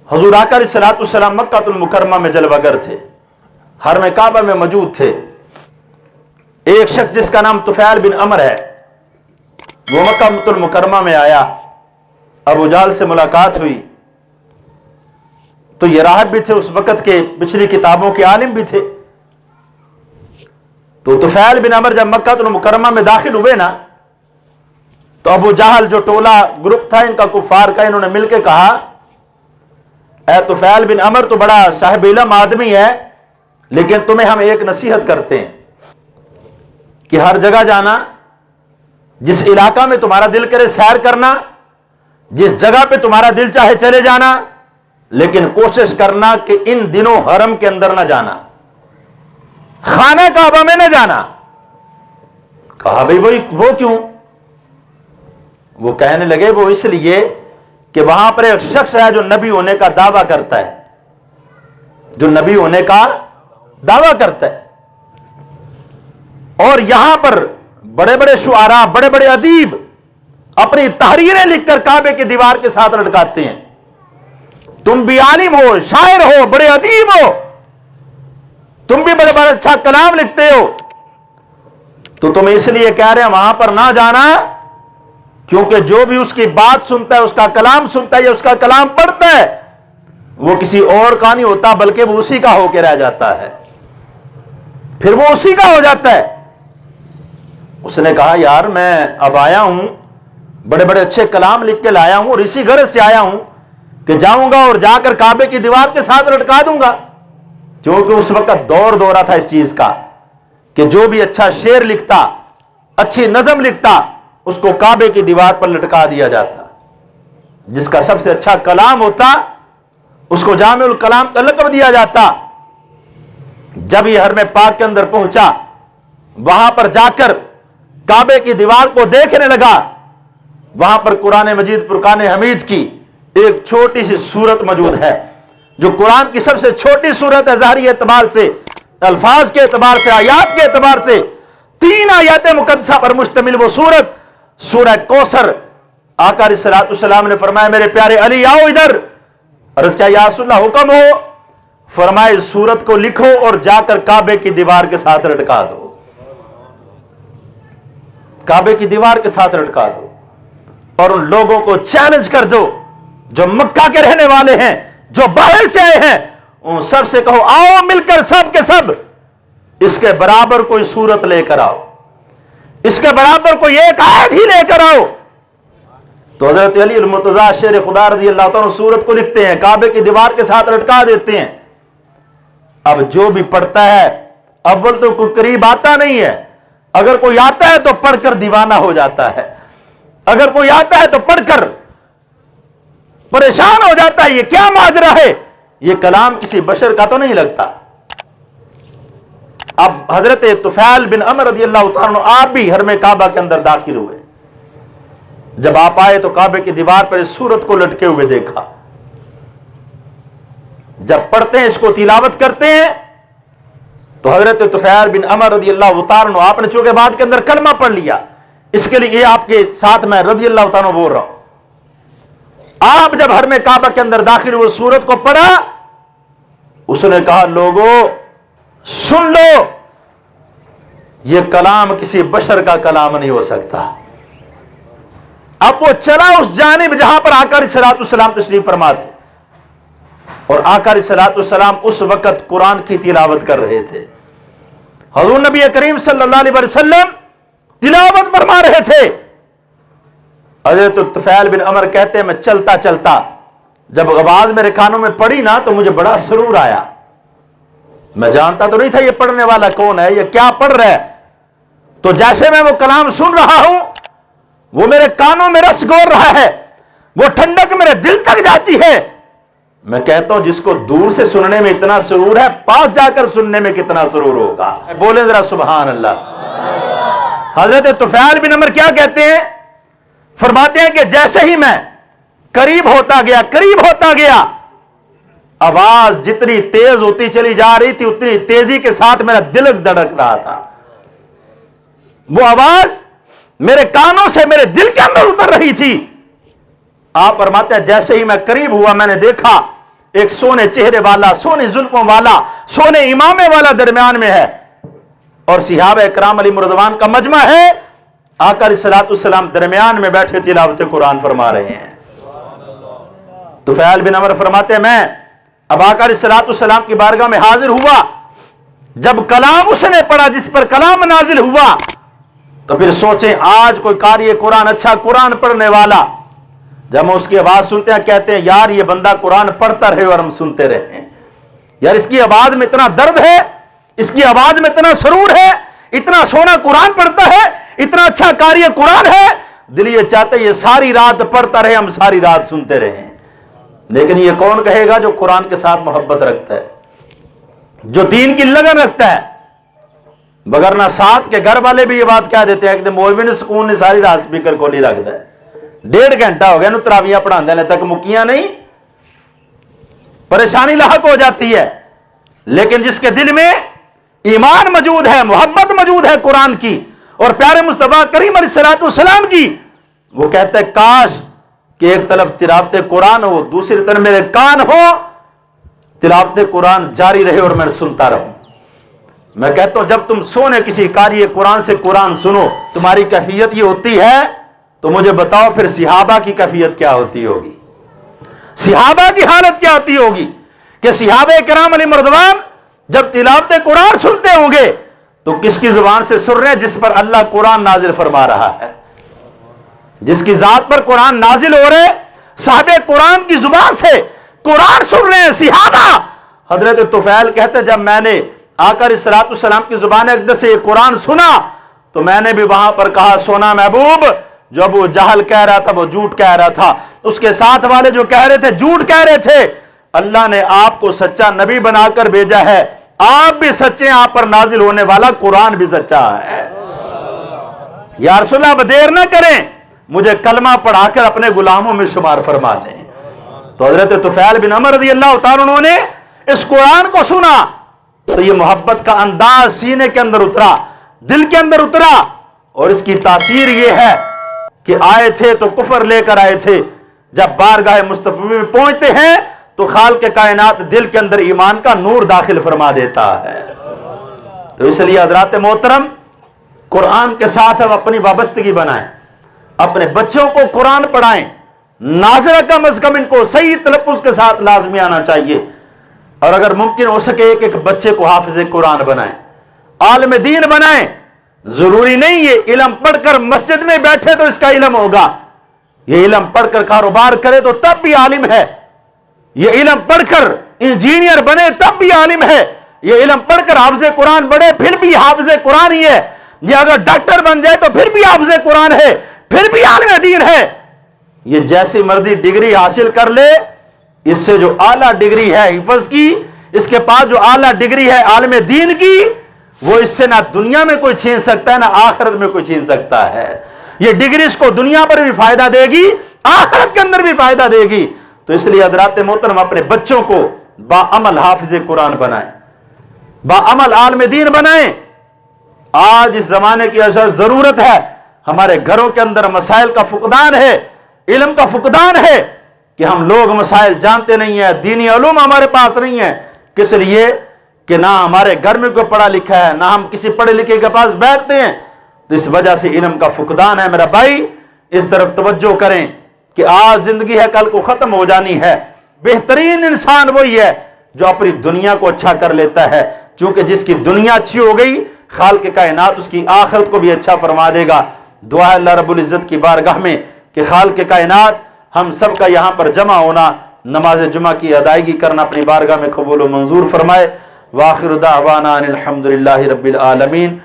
حضور آقا علیہ الصلوۃ والسلام مکہ المکرمہ میں جلوگر تھے، حرم کعبہ میں موجود تھے۔ ایک شخص جس کا نام طفیل بن عمر ہے، وہ مکہ المکرمہ میں آیا، ابو جہل سے ملاقات ہوئی، تو یہ راہب بھی تھے اس وقت کے، پچھلی کتابوں کے عالم بھی تھے۔ تو طفیل بن عمر جب مکہ المکرمہ میں داخل ہوئے نا، تو ابو جہل جو ٹولہ گروپ تھا ان کا کفار کا، انہوں نے مل کے کہا اے طفیل بن عمر تو بڑا صاحب علم آدمی ہے، لیکن تمہیں ہم ایک نصیحت کرتے ہیں کہ ہر جگہ جانا، جس علاقہ میں تمہارا دل کرے سیر کرنا، جس جگہ پہ تمہارا دل چاہے چلے جانا، لیکن کوشش کرنا کہ ان دنوں حرم کے اندر نہ جانا، خانہ کعبہ میں نہ جانا۔ کہا بھئی وہ کیوں؟ وہ کہنے لگے وہ اس لیے کہ وہاں پر ایک شخص ہے جو نبی ہونے کا دعویٰ کرتا ہے، جو نبی ہونے کا دعویٰ کرتا ہے، اور یہاں پر بڑے بڑے شعراء، بڑے بڑے ادیب اپنی تحریریں لکھ کر کعبے کی دیوار کے ساتھ لٹکاتے ہیں۔ تم بھی عالم ہو، شاعر ہو، بڑے ادیب ہو، تم بھی بڑے بڑے اچھا کلام لکھتے ہو، تو تم اس لیے کہہ رہے ہیں وہاں پر نہ جانا کیونکہ جو بھی اس کی بات سنتا ہے، اس کا کلام سنتا ہے یا اس کا کلام پڑھتا ہے، وہ کسی اور کا نہیں ہوتا بلکہ وہ اسی کا ہو کے رہ جاتا ہے، پھر وہ اسی کا ہو جاتا ہے۔ اس نے کہا یار میں اب آیا ہوں، بڑے بڑے اچھے کلام لکھ کے لایا ہوں، اور اسی غرض سے آیا ہوں کہ جاؤں گا اور جا کر کعبے کی دیوار کے ساتھ لٹکا دوں گا، کیونکہ اس وقت دورہ تھا اس چیز کا کہ جو بھی اچھا شعر لکھتا، اچھی نظم لکھتا، اس کو کعبے کی دیوار پر لٹکا دیا جاتا، جس کا سب سے اچھا کلام ہوتا اس کو جامع الکلام کا لقب دیا جاتا۔ جب یہ حرم پاک کے اندر پہنچا، وہاں پر جا کر کعبے کی دیوار کو دیکھنے لگا، وہاں پر قرآن مجید فرقان حمید کی ایک چھوٹی سی سورت موجود ہے، جو قرآن کی سب سے چھوٹی سورت ہے ظاہری اعتبار سے، الفاظ کے اعتبار سے، آیات کے اعتبار سے 3 آیات مقدسہ پر مشتمل وہ سورت، سورہ کوثر۔ آقا علیہ الصلوۃ والسلام نے فرمایا میرے پیارے علی آؤ ادھر، عرض کیا یا رسول اللہ حکم ہو؟ فرمایا اس سورت کو لکھو اور جا کر کعبے کی دیوار کے ساتھ لٹکا دو، کعبے کی دیوار کے ساتھ لٹکا دو، اور ان لوگوں کو چیلنج کر دو جو مکہ کے رہنے والے ہیں، جو باہر سے آئے ہیں، ان سب سے کہو آؤ مل کر سب کے سب اس کے برابر کوئی سورت لے کر آؤ، اس کے برابر کوئی ایک آیت ہی لے کر آؤ۔ تو حضرت علی المرتضیٰ شیر خدا رضی اللہ تعالیٰ سورت کو لکھتے ہیں، کعبے کی دیوار کے ساتھ لٹکا دیتے ہیں۔ اب جو بھی پڑھتا ہے، اول تو کوئی قریب آتا نہیں ہے، اگر کوئی آتا ہے تو پڑھ کر دیوانہ ہو جاتا ہے، اگر کوئی آتا ہے تو پڑھ کر پریشان ہو جاتا ہے، یہ کیا ماجرا ہے، یہ کلام کسی بشر کا تو نہیں لگتا۔ اب حضرت طفیل بن عمر رضی اللہ تعالیٰ آپ بھی حرم کعبہ کے اندر داخل ہوئے، جب آپ آئے تو کعبے کی دیوار پر اس سورت کو لٹکے ہوئے دیکھا، جب پڑھتے ہیں اس کو تلاوت کرتے ہیں تو حضرت طفیل بن عمر رضی اللہ تعالیٰ آپ نے چونکہ بعد کے اندر کلمہ پڑھ لیا، اس کے لیے یہ آپ کے ساتھ میں رضی اللہ تعالیٰ بول رہا ہوں، آپ جب حرم کعبہ کے اندر داخل ہوئے سورت کو پڑھا، اس نے کہا لوگو سن لو، یہ کلام کسی بشر کا کلام نہیں ہو سکتا۔ اب وہ چلا اس جانب جہاں پر آقا علیہ الصلوۃ والسلام تشریف فرما تھے، اور آقا علیہ الصلوۃ والسلام اس وقت قرآن کی تلاوت کر رہے تھے، حضور نبی کریم صلی اللہ علیہ وسلم تلاوت فرما رہے تھے۔ حضرت طفیل بن عمر کہتے ہیں میں چلتا چلتا جب آواز میرے کانوں میں پڑی نا تو مجھے بڑا سرور آیا، میں جانتا تو نہیں تھا یہ پڑھنے والا کون ہے، یہ کیا پڑھ رہا ہے، تو جیسے میں وہ کلام سن رہا ہوں وہ میرے کانوں میں رس گور رہا ہے، وہ ٹھنڈک میرے دل تک جاتی ہے، میں کہتا ہوں جس کو دور سے سننے میں اتنا سرور ہے، پاس جا کر سننے میں کتنا سرور ہوگا، بولیں ذرا سبحان اللہ۔ حضرت طفیل بن عمر کیا کہتے ہیں؟ فرماتے ہیں کہ جیسے ہی میں قریب ہوتا گیا آواز جتنی تیز ہوتی چلی جا رہی تھی اتنی تیزی کے ساتھ میرا دل دھڑک رہا تھا، وہ آواز میرے کانوں سے میرے دل کے اندر اتر رہی تھی۔ آپ فرماتے ہیں جیسے ہی میں قریب ہوا میں نے دیکھا ایک سونے چہرے والا، سونے زلفوں والا، سونے امامے والا درمیان میں ہے، اور صحابہ اکرام علیہ رضوان کا مجمع ہے، آقا علیہ السلام درمیان میں بیٹھے تلاوت قرآن فرما رہے ہیں۔ طفیل بن عمر فرماتے ہیں میں اب آقا علیہ السلام کی بارگاہ میں حاضر ہوا، جب کلام اس نے پڑھا جس پر کلام نازل ہوا، تو پھر سوچیں آج کوئی قاری قرآن اچھا قرآن پڑھنے والا، جب ہم اس کی آواز سنتے ہیں کہتے ہیں یار یہ بندہ قرآن پڑھتا رہے اور ہم سنتے رہے، یار اس کی آواز میں اتنا درد ہے، اس کی آواز میں اتنا سرور ہے، اتنا سونا قرآن پڑھتا ہے، اتنا اچھا قاری قرآن ہے، دل یہ چاہتے یہ ساری رات پڑھتا رہے، ہم ساری رات سنتے رہے۔ لیکن یہ کون کہے گا جو قرآن کے ساتھ محبت رکھتا ہے، جو دین کی لگن رکھتا ہے؟ بگرنا ساتھ کے گھر والے بھی یہ بات کہہ دیتے ہیں کہ مولوی نے سکون نے ساری رات سپیکر کھولی رکھتا ہے، 1.5 گھنٹہ ہو گیا نو تراویاں پڑھاندے نے تک مکیاں نہیں، پریشانی لاحق ہو جاتی ہے۔ لیکن جس کے دل میں ایمان موجود ہے، محبت موجود ہے قرآن کی اور پیارے مصطفیٰ کریم علیہ السلام کی، وہ کہتا ہے کاش کہ ایک طرف تلاوت قرآن ہو، دوسری طرف میرے کان ہو، تلاوت قرآن جاری رہے اور میں سنتا رہوں۔ میں کہتا ہوں جب تم سونے کسی قاری قرآن سے قرآن سنو تمہاری کیفیت یہ ہوتی ہے، تو مجھے بتاؤ پھر صحابہ کی کیفیت کیا ہوتی ہوگی، صحابہ کی حالت کیا ہوتی ہوگی؟ کہ صحابہ کرام علیہ رضوان جب تلاوت قرآن سنتے ہوں گے تو کس کی زبان سے سن رہے ہیں؟ جس پر اللہ قرآن نازل فرما رہا ہے، جس کی ذات پر قرآن نازل ہو رہے، صحابہ قرآن کی زبان سے قرآن سن رہے ہیں صحابہ۔ حضرت طفیل کہتے جب میں نے آقا علیہ السلام کی زبان اقدس سے یہ قرآن سنا تو میں نے بھی وہاں پر کہا سونا محبوب، جو ابو جہل کہہ رہا تھا وہ جھوٹ کہہ رہا تھا، اس کے ساتھ والے جو کہہ رہے تھے جھوٹ کہہ رہے تھے، اللہ نے آپ کو سچا نبی بنا کر بھیجا ہے، آپ بھی سچے، آپ پر نازل ہونے والا قرآن بھی سچا ہے۔ یا رسول اللہ اب دیر نہ کریں، مجھے کلمہ پڑھا کر اپنے غلاموں میں شمار فرما لیں۔ تو حضرت طفیل بن عمر رضی اللہ تعالیٰ عنہ نے اس قرآن کو سنا تو یہ محبت کا انداز سینے کے اندر اترا، دل کے اندر اترا، اور اس کی تاثیر یہ ہے کہ آئے تھے تو کفر لے کر آئے تھے، جب بارگاہ مصطفی میں پہنچتے ہیں تو خالق کائنات دل کے اندر ایمان کا نور داخل فرما دیتا ہے۔ تو اس لیے حضرات محترم قرآن کے ساتھ ہم اپنی وابستگی بنائیں، اپنے بچوں کو قرآن پڑھائیں، ناظرہ کم از کم ان کو صحیح تلفظ کے ساتھ لازمی آنا چاہیے، اور اگر ممکن ہو سکے ایک بچے کو حافظ قرآن بنائیں، عالم دین بنائیں۔ ضروری نہیں یہ علم پڑھ کر مسجد میں بیٹھے تو اس کا علم ہوگا، یہ علم پڑھ کر کاروبار کرے تو تب بھی عالم ہے، یہ علم پڑھ کر انجینئر بنے تب بھی عالم ہے، یہ علم پڑھ کر حافظ قرآن بڑھے پھر بھی حافظ قرآن ہی ہے، یہ اگر ڈاکٹر بن جائے تو پھر بھی حافظ قرآن ہے، پھر بھی عالم دین ہے۔ یہ جیسی مرضی ڈگری حاصل کر لے، اس سے جو اعلیٰ ڈگری ہے حفظ کی، اس کے پاس جو اعلیٰ ڈگری ہے عالم دین کی، وہ اس سے نہ دنیا میں کوئی چھین سکتا ہے نہ آخرت میں کوئی چھین سکتا ہے۔ یہ ڈگری اس کو دنیا پر بھی فائدہ دے گی، آخرت کے اندر بھی فائدہ دے گی۔ تو اس لیے حضرات محترم اپنے بچوں کو باعمل حافظ قرآن بنائیں، باعمل عالم دین بنائیں۔ آج اس زمانے کی ضرورت ہے، ہمارے گھروں کے اندر مسائل کا فقدان ہے، علم کا فقدان ہے، کہ ہم لوگ مسائل جانتے نہیں ہیں، دینی علوم ہمارے پاس نہیں ہیں، کس لیے کہ نہ ہمارے گھر میں کوئی پڑھا لکھا ہے، نہ ہم کسی پڑھے لکھے کے پاس بیٹھتے ہیں، تو اس وجہ سے علم کا فقدان ہے۔ میرا بھائی اس طرف توجہ کریں کہ آج زندگی ہے کل کو ختم ہو جانی ہے، بہترین انسان وہی ہے جو اپنی دنیا کو اچھا کر لیتا ہے، چونکہ جس کی دنیا اچھی ہو گئی خالق کائنات اس کی آخرت کو بھی اچھا فرما دے گا۔ دعا ہے اللہ رب العزت کی بارگاہ میں کہ خالق کائنات ہم سب کا یہاں پر جمع ہونا، نماز جمعہ کی ادائیگی کرنا اپنی بارگاہ میں قبول و منظور فرمائے۔ وآخر دعوانا ان الحمدللہ رب العالمین۔